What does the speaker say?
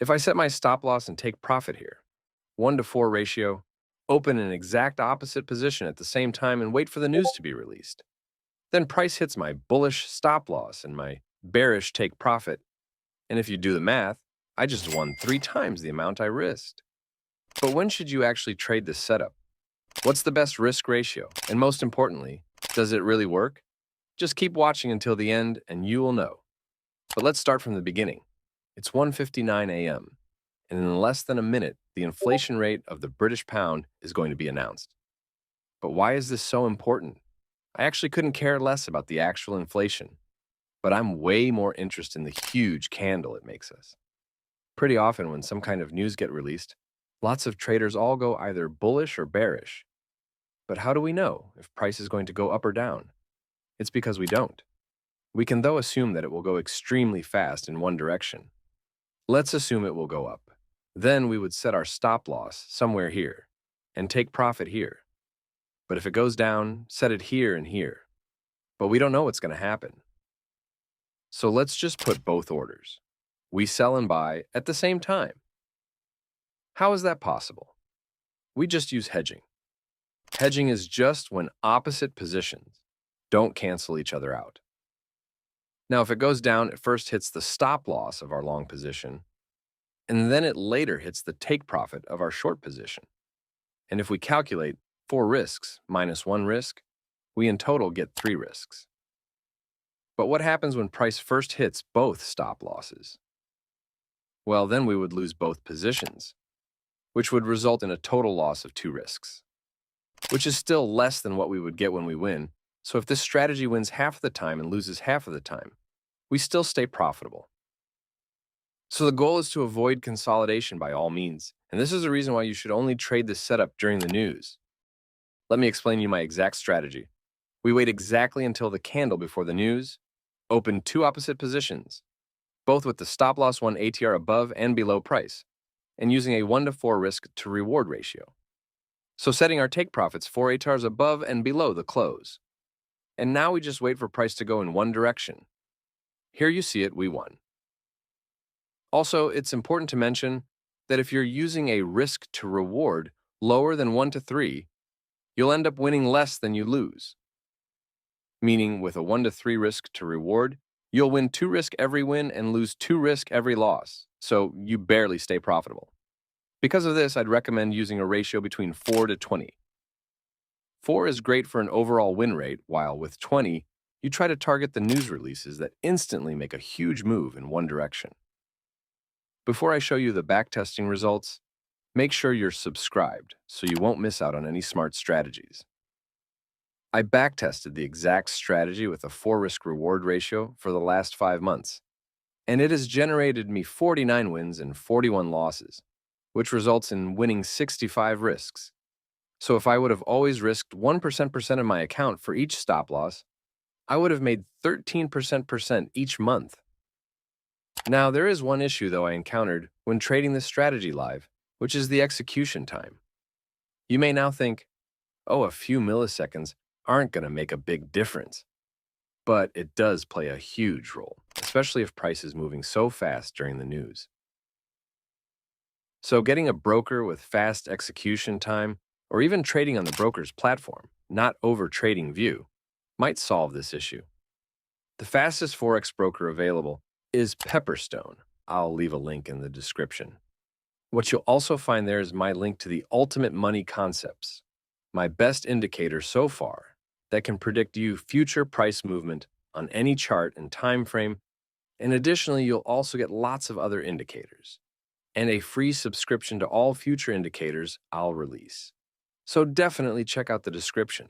If I set my stop loss and take profit here, 1 to 4 ratio, open an exact opposite position at the same time and wait for the news to be released. Then price hits my bullish stop loss and my bearish take profit. And if you do the math, I just won 3 times the amount I risked. But when should you actually trade this setup? What's the best risk ratio? And most importantly, does it really work? Just keep watching until the end and you will know. But let's start from the beginning. It's 1:59 a.m., and in less than a minute, the inflation rate of the British pound is going to be announced. But why is this so important? I actually couldn't care less about the actual inflation, but I'm way more interested in the huge candle it makes us. Pretty often when some kind of news get released, lots of traders all go either bullish or bearish. But how do we know if price is going to go up or down? It's because we don't. We can though assume that it will go extremely fast in one direction. Let's assume it will go up. Then we would set our stop loss somewhere here and take profit here. But if it goes down, set it here and here. But we don't know what's going to happen. So let's just put both orders. We sell and buy at the same time. How is that possible? We just use hedging. Hedging is just when opposite positions don't cancel each other out. Now, if it goes down, it first hits the stop loss of our long position, and then it later hits the take profit of our short position. And if we calculate 4 risks minus 1 risk, we in total get 3 risks. But what happens when price first hits both stop losses? Well, then we would lose both positions, which would result in a total loss of 2 risks, which is still less than what we would get when we win. So if this strategy wins half the time and loses half of the time, we still stay profitable. So the goal is to avoid consolidation by all means, and this is the reason why you should only trade this setup during the news. Let me explain you my exact strategy. We wait exactly until the candle before the news, open 2 opposite positions, both with the stop loss 1 ATR above and below price, and using a 1 to 4 risk to reward ratio. So setting our take profits 4 ATRs above and below the close. And now we just wait for price to go in one direction. Here you see it, we won. Also, it's important to mention that if you're using a risk to reward lower than 1 to 3, you'll end up winning less than you lose. Meaning with a 1 to 3 risk to reward, you'll win 2 risk every win and lose 2 risk every loss, so you barely stay profitable. Because of this, I'd recommend using a ratio between 4 to 20. 4 is great for an overall win rate, while with 20, you try to target the news releases that instantly make a huge move in one direction. Before I show you the backtesting results, make sure you're subscribed so you won't miss out on any smart strategies. I backtested the exact strategy with a 4 risk reward ratio for the last 5 months, and it has generated me 49 wins and 41 losses, which results in winning 65 risks. So if I would have always risked 1% of my account for each stop loss, I would have made 13% each month. Now, there is one issue, though, I encountered when trading this strategy live, which is the execution time. You may now think, oh, a few milliseconds aren't going to make a big difference. But it does play a huge role, especially if price is moving so fast during the news. So getting a broker with fast execution time, or even trading on the broker's platform, not over trading view, might solve this issue. The fastest Forex broker available is Pepperstone. I'll leave a link in the description. What you'll also find there is my link to the Ultimate Money Concepts, my best indicator so far that can predict you future price movement on any chart and time frame, and additionally, you'll also get lots of other indicators, and a free subscription to all future indicators I'll release. So definitely check out the description.